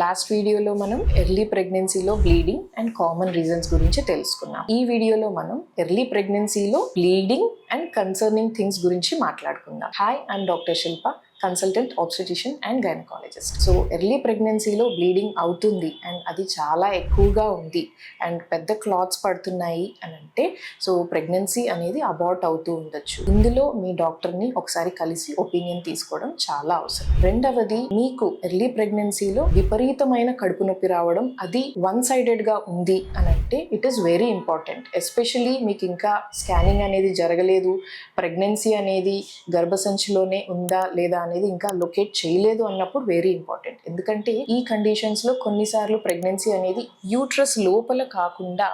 Last వీడియోలో మనం early ప్రెగ్నెన్సీలో బ్లీడింగ్ అండ్ కామన్ రీజన్స్ గురించి తెలుసుకున్నాం. ఈ వీడియోలో మనం ఎర్లీ ప్రెగ్నెన్సీలో బ్లీడింగ్ అండ్ కన్సర్నింగ్ థింగ్స్ గురించి మాట్లాడుకుందాం. Hi, I am doctor Shilpa, consultant obstetrician and gynaecologist. So early ప్రెగ్నెన్సీలో బ్లీడింగ్ అవుతుంది అండ్ అది చాలా ఎక్కువగా ఉంది అండ్ పెద్ద క్లాత్స్ పడుతున్నాయి అని అంటే సో ప్రెగ్నెన్సీ అనేది అబార్ట్ అవుతూ ఉండొచ్చు. ఇందులో మీ డాక్టర్ని ఒకసారి కలిసి ఒపీనియన్ తీసుకోవడం చాలా అవసరం. రెండవది, మీకు ఎర్లీ ప్రెగ్నెన్సీలో విపరీతమైన కడుపు నొప్పి రావడం, అది వన్ సైడెడ్గా ఉంది అని అంటే it is very important. Especially మీకు ఇంకా స్కానింగ్ అనేది జరగలేదు, ప్రెగ్నెన్సీ అనేది గర్భసంచిలోనే ఉందా లేదా అనేది ఇంకా లొకేట్ చేయలేదు అన్నప్పుడు వెరీ ఇంపార్టెంట్. ఎందుకంటే ఈ కండిషన్స్లో కొన్నిసార్లు ప్రెగ్నెన్సీ అనేది యూట్రస్ లోపల కాకుండా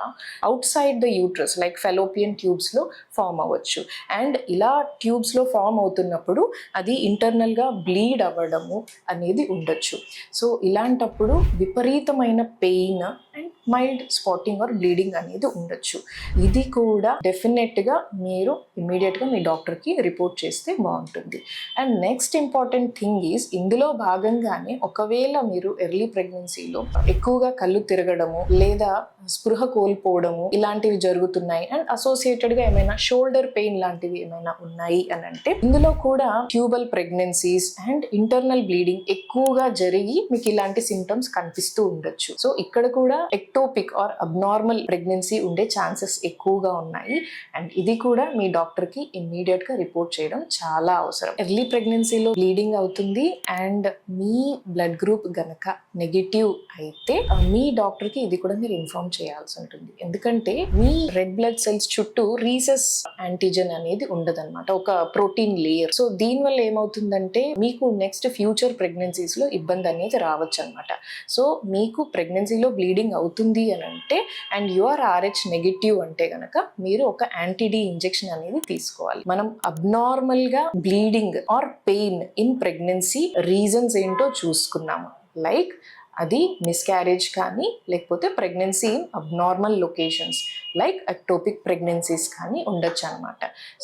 outside the uterus like fallopian ట్యూబ్స్లో ఫామ్ అవ్వచ్చు. అండ్ ఇలా ట్యూబ్స్లో ఫామ్ అవుతున్నప్పుడు అది ఇంటర్నల్గా బ్లీడ్ అవ్వడము అనేది ఉండొచ్చు. సో ఇలాంటప్పుడు విపరీతమైన pain and mild spotting or bleeding అనేది ఉండొచ్చు. ఇది కూడా డెఫినెట్గా మీరు ఇమీడియట్గా మీ డాక్టర్కి రిపోర్ట్ చేస్తే బాగుంటుంది. And next important thing is, ఇందులో భాగంగానే ఒకవేళ మీరు ఎర్లీ ప్రెగ్నెన్సీలో ఎక్కువగా కళ్ళు తిరగడము లేదా స్పృహ కోల్పోవడము ఇలాంటివి జరుగుతున్నాయి అండ్ అసోసియేటెడ్గా ఏమైనా షోల్డర్ పెయిన్ లాంటివి ఏమైనా ఉన్నాయి అని అంటే ఇందులో కూడా tubal pregnancies and internal bleeding ఎక్కువగా జరిగి మీకు ఇలాంటి సిమ్టమ్స్ కనిపిస్తూ ఉండొచ్చు. సో ఇక్కడ కూడా ఎక్టోపిక్ ఆర్ అబ్నార్మల్ ప్రెగ్నెన్సీ ఉండే ఛాన్సెస్ ఎక్కువగా ఉన్నాయి అండ్ ఇది కూడా మీ డాక్టర్కి ఇమ్మీడియట్గా రిపోర్ట్ చేయడం చాలా అవసరం. ఎర్లీ ప్రెగ్నెన్సీలో బ్లీడింగ్ అవుతుంది అండ్ మీ బ్లడ్ గ్రూప్ గనక నెగిటివ్ అయితే మీ డాక్టర్కి ఇది కూడా మీరు ఇన్ఫార్మ్ చేయాల్సి ఉంటుంది. ఎందుకంటే మీ రెడ్ బ్లడ్ సెల్స్ చుట్టూ రీసెస్ యాంటీజెన్ అనేది ఉండదన్నమాట, ఒక ప్రోటీన్ లేయర్. సో దీనివల్ల ఏమవుతుందంటే మీకు నెక్స్ట్ ఫ్యూచర్ ప్రెగ్నెన్సీస్ లో ఇబ్బంది అనేది రావచ్చు అనమాట. సో మీకు ప్రెగ్నెన్సీలో బ్లీడింగ్ అవుతుంది అని అంటే అండ్ యువర్ RH నెగిటివ్ అంటే గనక మీరు ఒక యాంటీడీ ఇంజెక్షన్ అనేది తీసుకోవాలి. మనం అబ్నార్మల్ గా bleeding are pain in pregnancy reasons ఏంటో చూసుకున్నాము. లైక్ అది మిస్క్యారేజ్ కానీ లేకపోతే pregnancy in abnormal locations like ectopic pregnancies కానీ ఉండొచ్చు అనమాట.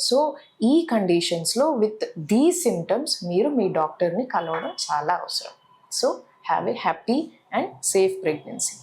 సో ఈ కండిషన్స్లో విత్ దీస్ సిమ్టమ్స్ మీరు మీ డాక్టర్ని కలవడం చాలా అవసరం. So have a happy and safe pregnancy.